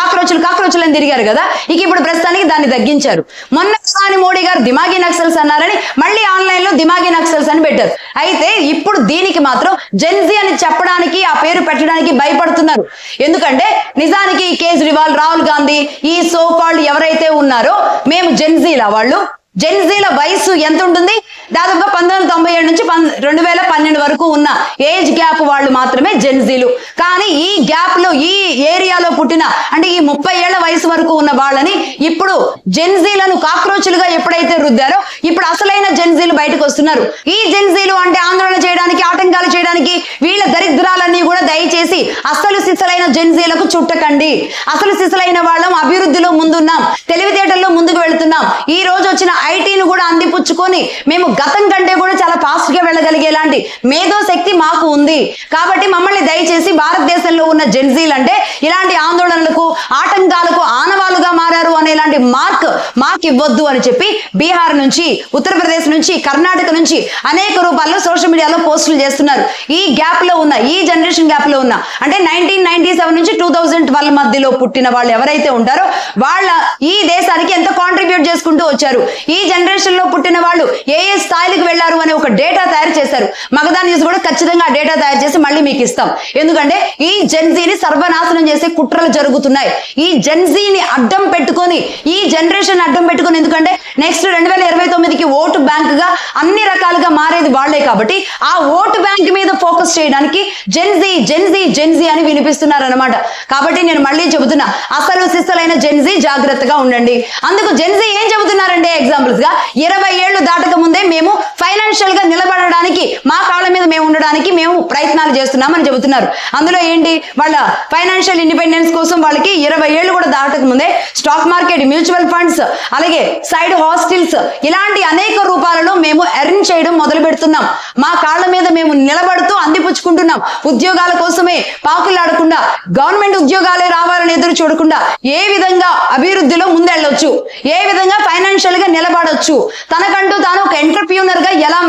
కాక్రోచులు అని తిరిగారు కదా. ఇక ఇప్పుడు ప్రస్తుతానికి దాన్ని తగ్గించారు. మొన్న ప్రధాని మోడీ గారు దిమాగీ నక్సల్స్ అన్నారని మళ్ళీ ఆన్లైన్ లో దిమాగీ నక్సల్స్ అని పెట్టారు. అయితే ఇప్పుడు దీనికి మాత్రం జెన్జీ అని చెప్పడానికి, ఆ పేరు పెట్టడానికి భయపడుతున్నారు. ఎందుకంటే నిజానికి కేజ్రీవాల్, రాహుల్ గాంధీ, ఈ సో కాల్డ్ ఎవరైతే ఉన్నారో మేము జెన్జీలా, వాళ్ళు జెన్జీల వయసు ఎంత ఉంటుంది? దాదాపుగా 1997 నుంచి 2012 వరకు ఉన్న ఏజ్ గ్యాప్ వాళ్ళు మాత్రమే జెన్జీలు. కానీ ఈ గ్యాప్ లో ఈ ఏరియాలో పుట్టిన అంటే ఈ 30 ఏళ్ల వయసు వరకు ఉన్న వాళ్ళని ఇప్పుడు జెన్జీలను కాక్రోచులుగా ఎప్పుడైతే రుద్దారో ఇప్పుడు అసలైన జెన్జీలు బయటకు వస్తున్నారు. ఈ జెన్జీలు అంటే ఆందోళన చేయడానికి, ఆటంకాలు చేయడానికి వీళ్ళ దరిద్రాలన్నీ కూడా దయచేసి అసలు సిసలైన జెన్జీలకు చుట్టకండి. అసలు సిసలైన వాళ్ళం అభివృద్ధిలో ముందున్నాం, తెలివితేటల్లో ముందుకు వెళుతున్నాం. ఈ రోజు వచ్చిన ఐటీని కూడా అందిపుచ్చుకొని మేము గతం కంటే కూడా చాలా ఫాస్ట్ గా వెళ్ళగలిగేలాంటి మేధో శక్తి మాకు ఉంది. కాబట్టి మమ్మల్ని దయచేసి భారతదేశంలో ఉన్న జెన్జీలు అంటే ఇలాంటి ఆందోళనలకు, ఆటంకాలకు ఆనవాలుగా మారారు అని అనేలాంటి మార్క్ ఇవ్వద్దు అని చెప్పి బీహార్ నుంచి, ఉత్తరప్రదేశ్ నుంచి, కర్ణాటక నుంచి అనేక రూపాల్లో సోషల్ మీడియాలో పోస్టులు చేస్తున్నారు. ఈ గ్యాప్ లో ఉన్న, ఈ జనరేషన్ గ్యాప్ లో ఉన్న, అంటే 1997 నుంచి 2012 మధ్యలో పుట్టిన వాళ్ళు ఎవరైతే ఉంటారో వాళ్ళ ఈ దేశానికి ఎంత కాంట్రిబ్యూట్ చేసుకుంటూ వచ్చారు, ఈ జనరేషన్ లో పుట్టిన వాళ్ళు ఏ స్థాయిలకు వెళ్లారు అనే ఒక డేటా తయారు చేశారు. మగధా న్యూస్ కూడా ఖచ్చితంగా డేటా తయారు చేసి మళ్ళీ మీకు ఇస్తాం. ఎందుకంటే ఈ జెన్జీని సర్వనాశనం చేసే కుట్రలు జరుగుతున్నాయి. ఈ జెన్జీని అడ్డం పెట్టుకొని, ఈ జనరేషన్ అడ్డం పెట్టుకొని, ఎందుకంటే నెక్స్ట్ 2029కి ఓటు బ్యాంక్ గా అన్ని రకాలుగా మారేది వాళ్లే కాబట్టి ఆ ఓటు బ్యాంక్ మీద ఫోకస్ చేయడానికి జెన్జీ అని వినిపిస్తున్నారు అనమాట. కాబట్టి నేను మళ్ళీ చెబుతున్నా, అసలు సిస్సలైన జెన్జీ జాగ్రత్తగా ఉండండి. అందుకు జెన్జీ ఏం చెబుతున్నారంటే ఎగ్జాంపుల్స్ గా 20 ఏళ్లు దాటక ముందే మేము ఫైనాన్షియల్ గా నిలబడడానికి, మా కాళ్ళ మీద మేము ఉండడానికి మేము ప్రయత్నాలు చేస్తున్నామని చెబుతున్నారు. అందులో ఏంటి, వాళ్ళ ఫైనాన్షియల్ ఇండిపెండెన్స్ కోసం వాళ్ళకి 20 ఏళ్లు కూడా దాటక ముందే స్టాక్ మార్కెట్, మ్యూచువల్ ఫండ్స్, అలాగే సైడ్ హాస్టల్స్, ఇలాంటి అనేక రూపాలలో మేము ఎర్న్ చేయడం మొదలు పెడుతున్నాం. మా కాళ్ళ మీద మేము నిలబడుతూ అందిపుచ్చుకుంటున్నాం. ఉద్యోగాల కోసమే పాకులాడకుండా, గవర్నమెంట్ ఉద్యోగాలే రావాలని ఎదురు చూడకుండా ఏ విధంగా అభివృద్ధిలో ముందెళ్ళొచ్చు, ఏ విధంగా ఫైనాన్షియల్ గా నిలబడొచ్చు, తనకంటూ తాను ఒక ఎంటర్ప్రీనర్ గా ఎలా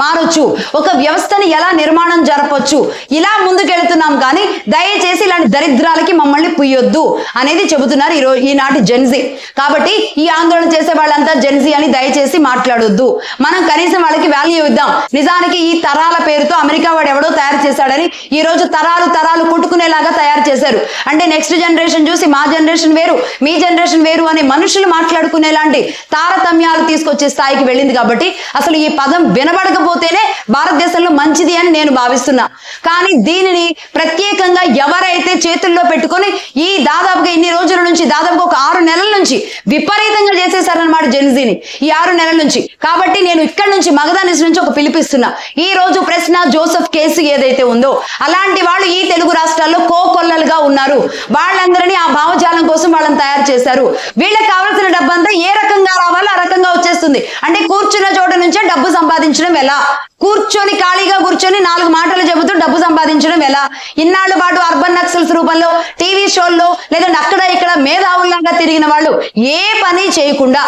మారొచ్చు, ఒక వ్యవస్థని ఎలా నిర్మాణం జరపొచ్చు, ఇలా ముందుకెళ్తున్నాం. కానీ దయచేసి ఇలాంటి దరిద్రాలకి మమ్మల్ని పుయ్యొద్దు అనేది చెబుతున్నారు ఈనాటి జెన్జీ. కాబట్టి ఈ ఆందోళన చేసే వాళ్ళంతా జెన్జీ అని దయచేసి మాట్లాడొద్దు. మనం కనీసం వాళ్ళకి వాల్యూ ఇద్దాం. నిజానికి ఈ తరాల పేరుతో అమెరికా వాడు ఎవడో తయారు చేశాడని ఈ రోజు తరాలు కొట్టుకునేలాగా తయారు చేశారు. అంటే నెక్స్ట్ జనరేషన్ చూసి మా జనరేషన్ వేరు, మీ జనరేషన్ వేరు అనే మనుషులు మాట్లాడుకునేలాంటి తారతమ్యాలు తీసుకొచ్చే స్థాయికి వెళ్ళింది. కాబట్టి అసలు ఈ పదం వినబడకపోతేనే భారతదేశంలో మంచిది అని నేను భావిస్తున్నా. కానీ దీనిని ప్రత్యేకంగా ఎవరైతే చేతుల్లో పెట్టుకొని ఈ దాదాపుగా ఇన్ని రోజుల నుంచి, దాదాపుగా ఒక 6 నెలల నుంచి విపరీతంగా చేసేసారనమాట జెన్జీని, ఈ 6 నెలల నుంచి. కాబట్టి నేను ఇక్కడ నుంచి మగధా న్యూస్ నుంచి ఒక పిలిపిస్తున్నా. ఈ రోజు ప్రశ్న జోసెఫ్ కేసు ఏదైతే ఉందో, అలాంటి వాళ్ళు ఈ తెలుగు రాష్ట్రాల్లో కోకొల్లలుగా ఉన్నారు. వాళ్ళందరినీ ఆ భావజాలం కోసం వాళ్ళని తయారు చేశారు. వీళ్ళకి కావాల్సిన డబ్బు అంతా ఏ రకంగా రావాలో ఆ రకంగా వచ్చేస్తుంది. అంటే కూర్చున్న చోట నుంచే డబ్బు సంపాదించడం ఎలా, కూర్చొని ఖాళీగా కూర్చొని 4 మాటలు చెబుతూ డబ్బు సంపాదించడం ఎలా, ఇన్నాళ్ళ పాటు అర్బన్ నక్సల్స్ రూపంలో టీవీ షోల్లో లేదంటే అక్కడ ఇక్కడ మేధావుల్లాగా తిరిగిన వాళ్ళు ఏ పని చేయకుండా,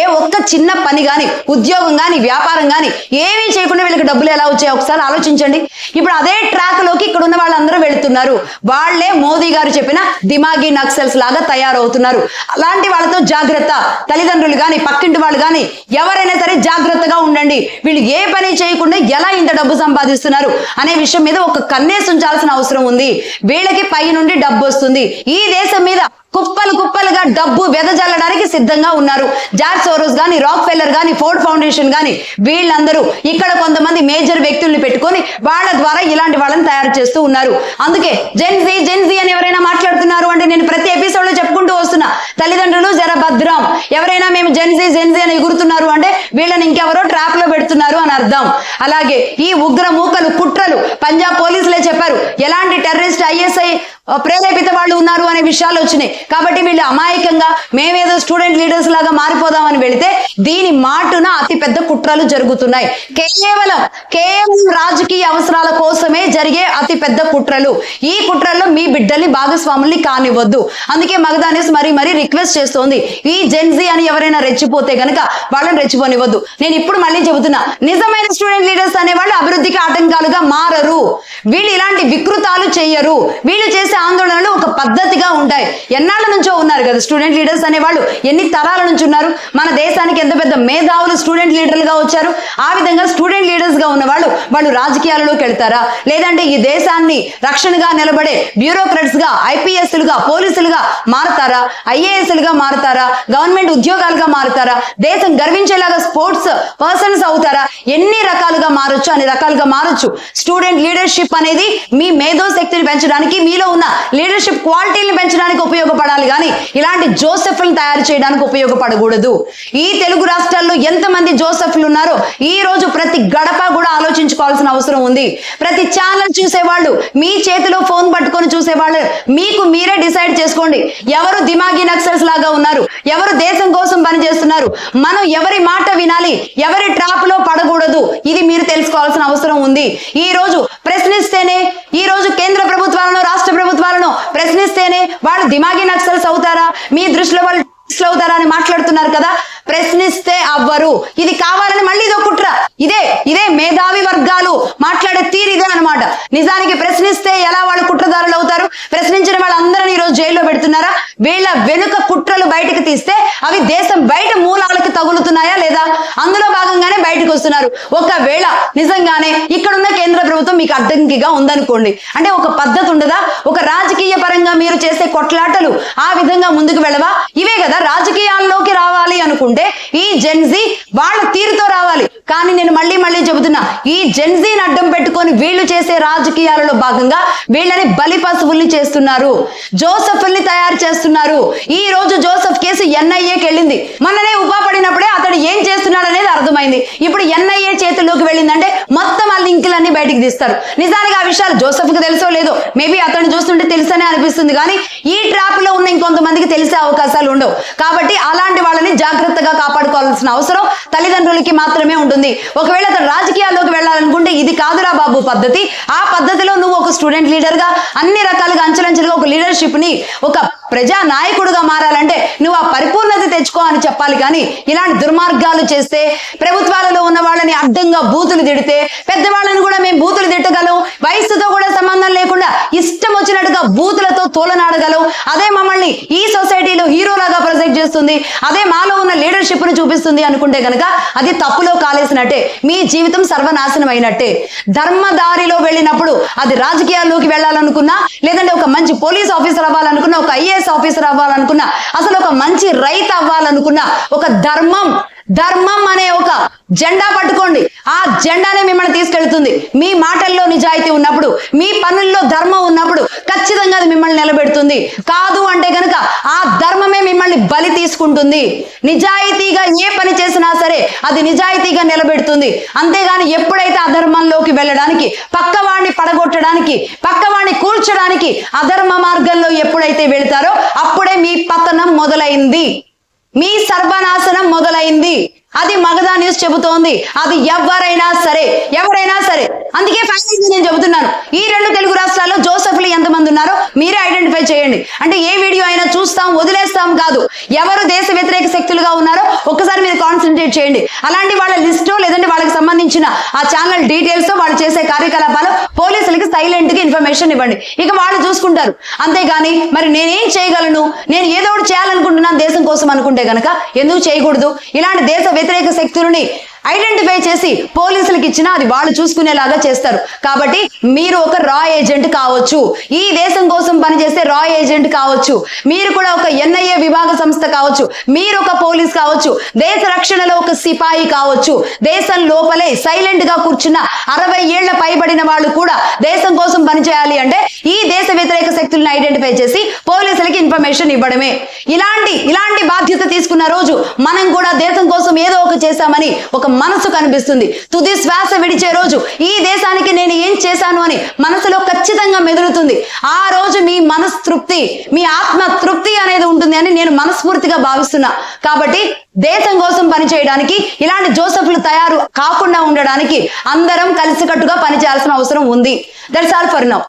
ఏ ఒక్క చిన్న పని గాని, ఉద్యోగం గాని, వ్యాపారం గాని ఏమీ చేయకుండా వీళ్ళకి డబ్బులు ఎలా వచ్చాయో ఒకసారి ఆలోచించండి. ఇప్పుడు అదే ట్రాక్ లోకి ఇక్కడ ఉన్న వాళ్ళందరూ వెళుతున్నారు. వాళ్లే మోదీ గారు చెప్పిన దిమాగి నక్సల్స్ లాగా తయారవుతున్నారు. అలాంటి వాళ్ళతో జాగ్రత్త. తల్లిదండ్రులు గాని, పక్కింటి వాళ్ళు గాని ఎవరైనా సరే జాగ్రత్తగా ఉండండి. వీళ్ళు ఏ పని చేయకుండా ఎలా ఇంత డబ్బు సంపాదిస్తున్నారు అనే విషయం మీద ఒక కన్నేసి ఉంచాల్సిన అవసరం ఉంది. వీళ్ళకి పై నుండి డబ్బు వస్తుంది. ఈ దేశం మీద కుప్పలుగా డబ్బు వెదజల్లడానికి సిద్ధంగా ఉన్నారు. జార్జ్ సోరోస్ గాని, రాక్ ఫెల్లర్ గాని, ఫోర్డ్ ఫౌండేషన్ గాని, వీళ్ళందరూ ఇక్కడ కొంతమంది మేజర్ వ్యక్తుల్ని పెట్టుకొని వాళ్ళ ద్వారా ఇలాంటి వాళ్ళని తయారు చేస్తూ ఉన్నారు. అందుకే జెన్జీ అని ఎవరైనా మాట్లాడుతున్నారు అంటే నేను ప్రతి ఎపిసోడ్ లో చెప్పుకుంటూ వస్తున్నా, తల్లిదండ్రులు జర భద్రం. ఎవరైనా మేము జెన్జీ అని ఎగురుతున్నారు అంటే వీళ్ళని ఇంకెవరో ట్రాప్ లో పెడుతున్నారు అని అర్థం. అలాగే ఈ ఉగ్ర మూకలు, కుట్రలు పంజాబ్ పోలీసులే చెప్పారు ఎలాంటి టెర్రరిస్ట్, ఐఎస్ఐ ప్రేరేపిత వాళ్ళు ఉన్నారు అనే విషయాలు వచ్చినాయి. కాబట్టి వీళ్ళు అమాయకంగా మేమేదో స్టూడెంట్ లీడర్స్ లాగా మారిపోదామని వెళితే దీని మాటున అతి పెద్ద కుట్రలు జరుగుతున్నాయి. కేవలం రాజకీయ అవసరాల కోసమే జరిగే అతి పెద్ద కుట్రలు. ఈ కుట్రల్లో మీ బిడ్డల్ని భాగస్వాముల్ని కానివ్వద్దు. అందుకే మగధా న్యూస్ మరీ రిక్వెస్ట్ చేస్తోంది, ఈ జెన్జీ అని ఎవరైనా రెచ్చిపోతే గనక వాళ్ళని రెచ్చిపోనివ్వద్దు. నేను ఇప్పుడు మళ్ళీ చెబుతున్నా, నిజమైన స్టూడెంట్ లీడర్స్ అనే వాళ్ళు అభివృద్ధికి ఆటంకాలుగా మారరు. వీళ్ళు ఇలాంటి వికృతాలు చెయ్యరు. వీళ్ళు చేసే ఆందోళనలు ఒక పద్ధతిగా ఉంటాయి. ఎన్నాళ్ళ నుంచో ఉన్నారు కదా స్టూడెంట్ లీడర్స్ అనే వాళ్ళు, ఎన్ని తరాల నుంచి ఉన్నారు. మన దేశానికి ఎంత పెద్ద మేధావులు స్టూడెంట్ లీడర్లుగా వచ్చారు. ఆ విధంగా స్టూడెంట్ లీడర్స్ గా ఉన్న వాళ్ళు రాజకీయాలలోకి వెళ్తారా, లేదంటే ఈ దేశాన్ని రక్షణగా నిలబడే బ్యూరోక్రాట్స్ గా, ఐపీఎస్లుగా, పోలీసులుగా మారతారా, ఐఏఎస్లుగా మారతారా, గవర్నమెంట్ ఉద్యోగాలుగా మారతారా, దేశం గర్వించేలాగా స్పోర్ట్స్ పర్సన్స్ అవుతారా, ఎన్ని రకాలుగా మారొచ్చు, అన్ని రకాలుగా మారొచ్చు. స్టూడెంట్ లీడర్షిప్ అనేది మీ మేధో శక్తిని పెంచడానికి, మీలో ఉన్న లీడర్షిప్ క్వాలిటీని పెంచడానికి ఉపయోగపడాలి కానీ ఇలాంటి జోసెఫ్లను తయారు చేయడానికి ఉపయోగపడకూడదు. ఈ తెలుగు రాష్ట్రాల్లో ఎంతమంది జోసెఫ్లు ఉన్నారో ఈ రోజు ప్రతి గడప కూడా ఆలోచించుకోవాల్సిన అవసరం ఉంది. ప్రతి ఛానల్ చూసేవాళ్ళు, మీ చేతిలో ఫోన్ పట్టుకొని చూసేవాళ్ళు మీకు మీరే డిసైడ్ చేసుకోండి, ఎవరు దిమాగి నక్సల్స్ లాగా ఉన్నారు, ఎవరు దేశం కోసం పనిచేస్తున్నారు, మనం ఎవరి మాట వినాలి, ఎవరి ట్రాప్ లో పడకూడదు, ఇది మీరు తెలుసుకోవాల్సిన అవసరం ఉంది. ఈ రోజు ప్రశ్నిస్తేనే ఈ రోజు కేంద్ర ప్రభుత్వాలను, రాష్ట్ర ప్రభుత్వం ప్రభుత్వాలను ప్రశ్నిస్తేనే వాళ్ళు దిమాగి నక్సల్స్ అవుతారా, మీ దృష్టిలో వాళ్ళు అవుతారా అని మాట్లాడుతున్నారు కదా. ప్రశ్నిస్తే అవ్వరు. ఇది కావాలని మళ్ళీ ఇదో కుట్ర. ఇదే మేధావి వర్గాలు మాట్లాడే తీరు ఇదే అనమాట. నిజానికి ప్రశ్నిస్తే ఎలా వాళ్ళు కుట్రదారులు అవుతారు? ప్రశ్నించిన వాళ్ళందరినీ ఈ రోజు జైల్లో పెడుతున్నారా? వీళ్ళ వెనుక కుట్రలు బయటకు తీస్తే అవి దేశం బయట మూలాలకి తగులుతున్నాయా లేదా? అందులో భాగంగానే బయటకు వస్తున్నారు. ఒకవేళ నిజంగానే ఇక్కడున్న కేంద్ర ప్రభుత్వం మీకు అడ్డంకిగా ఉందనుకోండి, అంటే ఒక పద్ధతి ఉండదా? ఒక రాజకీయ పరంగా మీరు చేసే కొట్లాటలు ఆ విధంగా ముందుకు వెళ్ళవా? ఇవే కదా రాజకీయాల్లోకి రావాలి అనుకుంటే ఈ జెన్జీ వాళ్ళ తీరుతో రావాలి. కానీ నేను మళ్ళీ చెబుతున్నా, ఈ జెన్జీని అడ్డం పెట్టుకొని వీళ్ళు చేసే రాజకీయాలలో భాగంగా వీళ్ళని బలి పశువుల్ని చేస్తున్నారు, జోసెఫ్ని తయారు చేస్తున్నారు. ఈ రోజు జోసెఫ్ కేసు ఎన్ఐఏకి వెళ్ళింది. మొన్ననే ఉపపడినప్పుడే అతడు ఏం చేస్తున్నాడు అనేది అర్థమైంది. ఇప్పుడు ఎన్ఐఏ చేతుల్లోకి వెళ్ళిందంటే మొత్తం ఆ లింకులన్నీ బయటికి తీస్తారు. నిజానికి ఆ విషయాలు జోసెఫ్ కి తెలుసో లేదో, మేబీ అతను చూస్తుంటే తెలుసనే అనిపిస్తుంది, కానీ ఈ ట్రాప్ లో ఉన్న ఇంకొంతమందికి తెలిసే అవకాశాలు ఉండవు. కాబట్టి అలాంటి వాళ్ళని జాగ్రత్తగా కాపాడుకోవాల్సిన అవసరం తల్లిదండ్రులకి మాత్రమే ఉంటుంది. ఒకవేళ అతను రాజకీయాల్లోకి వెళ్ళాలనుకుంటే ఇది కాదురా బాబు పద్ధతి. ఆ పద్ధతిలో నువ్వు ఒక స్టూడెంట్ లీడర్ గా అన్ని రకాలుగా అంచెలంచెలుగా ఒక లీడర్షిప్ ని, ఒక ప్రజా నాయకుడుగా మారాలంటే నువ్వు ఆ పరిపూర్ణత తెచ్చుకో అని చెప్పాలి. కానీ ఇలాంటి దుర్మార్గాలు చేస్తే, ప్రభుత్వాలలో ఉన్న వాళ్ళని అడ్డంగా బూతులు తిడితే, పెద్దవాళ్ళని కూడా మేము బూతులు తిట్టగలం, వయసుతో కూడా సంబంధం లేకుండా ఇష్టం వచ్చినట్టుగా బూతులతో తోలనాడగలం, అదే మమ్మల్ని ఈ సొసైటీలో హీరోలాగా ప్రొజెక్ట్ చేస్తుంది, అదే మాలో ఉన్న లీడర్షిప్ ను చూపిస్తుంది అనుకుంటే కనుక అది తప్పులో కాలేసినట్టే, మీ జీవితం సర్వనాశనం అయినట్టే. ధర్మదారిలో వెళ్ళినప్పుడు అది రాజకీయాల్లోకి వెళ్ళాలనుకున్నా, లేదంటే ఒక మంచి పోలీస్ ఆఫీసర్ అవ్వాలనుకున్నా, ఒక ఐఏఎస్ ఆఫీసర్ అవ్వాలనుకున్నా, అసలు ఒక మంచి రైతు అవ్వాలనుకున్నా, ఒక ధర్మం అనే ఒక జెండా పట్టుకోండి. ఆ జెండానే మిమ్మల్ని తీసుకెళ్తుంది. మీ మాటల్లో నిజాయితీ ఉన్నప్పుడు, మీ పనుల్లో ధర్మం ఉన్నప్పుడు ఖచ్చితంగా అది మిమ్మల్ని నిలబెడుతుంది. కాదు అంటే కనుక ఆ ధర్మమే మిమ్మల్ని బలి తీసుకుంటుంది. నిజాయితీగా ఏ పని చేసినా సరే అది నిజాయితీగా నిలబెడుతుంది. అంతేగాని ఎప్పుడైతే అధర్మంలోకి వెళ్ళడానికి, పక్కవాడిని పడగొట్టడానికి, పక్కవాడిని కూల్చడానికి అధర్మ మార్గంలో ఎప్పుడైతే వెళతారో అప్పుడే మీ పతనం మొదలైంది, మీ సర్వనాశనం మొదలైంది. అది మగధా న్యూస్ చెబుతోంది. అది ఎవరైనా సరే. అందుకే ఫైనల్ నేను చెబుతున్నాను, ఈ 2 తెలుగు రాష్ట్రాల్లో జోసెఫ్లు ఎంతమంది ఉన్నారో మీరే ఐడెంటిఫై చేయండి. అంటే ఏ వీడియో అయినా చూస్తాం వదిలేస్తాం కాదు, ఎవరు దేశ వ్యతిరేక శక్తులుగా ఉన్నారో ఒక్కసారి మీరు కాన్సన్ట్రేట్ చేయండి. అలాంటి వాళ్ళ లిస్టు, లేదంటే వాళ్ళకి సంబంధించిన ఆ ఛానల్ డీటెయిల్స్, వాళ్ళు చేసే కార్యకలాపాలు పోలీసులకి సైలెంట్ గా ఇన్ఫర్మేషన్ ఇవ్వండి. ఇక వాళ్ళు చూసుకుంటారు. అంతేగాని మరి నేనేం చేయగలను, నేను ఏదో ఒకటి చేయాలనుకుంటున్నాను దేశం కోసం అనుకుంటే గనక ఎందుకు చేయకూడదు? ఇలాంటి దేశ వ్యతిరేక శక్తులని ఐడెంటిఫై చేసి పోలీసులకు ఇచ్చినా అది వాళ్ళు చూసుకునేలాగా చేస్తారు. కాబట్టి మీరు ఒక రా ఏజెంట్ కావచ్చు, ఈ దేశం కోసం పనిచేసే రా ఏజెంట్ కావచ్చు, మీరు కూడా ఒక ఎన్ఐఏ విభాగ సంస్థ కావచ్చు, మీరు ఒక పోలీస్ కావచ్చు, దేశ రక్షణలో ఒక సిపాయి కావచ్చు. దేశం లోపలే సైలెంట్ గా కూర్చున్న 60 ఏళ్ల పైబడిన వాళ్ళు కూడా దేశం కోసం పనిచేయాలి అంటే ఈ దేశ వ్యతిరేక శక్తులను ఐడెంటిఫై చేసి పోలీసులకి ఇన్ఫర్మేషన్ ఇవ్వడమే. ఇలాంటి బాధ్యత తీసుకున్న రోజు మనం కూడా దేశం కోసం ఏదో ఒక చేశామని ఒక మనసు కనిపిస్తుంది. తుది శ్వాస విడిచే రోజు ఈ దేశానికి నేను ఏం చేశాను అని మనసులో ఖచ్చితంగా మెదులుతుంది. ఆ రోజు మీ మనస్తృప్తి, మీ ఆత్మ తృప్తి అనేది ఉంటుంది అని నేను మనస్ఫూర్తిగా భావిస్తున్నా. కాబట్టి దేశం కోసం పనిచేయడానికి, ఇలాంటి జోసెఫ్లు తయారు కాకుండా ఉండడానికి అందరం కలిసికట్టుగా పనిచేయాల్సిన అవసరం ఉంది. That's all for now.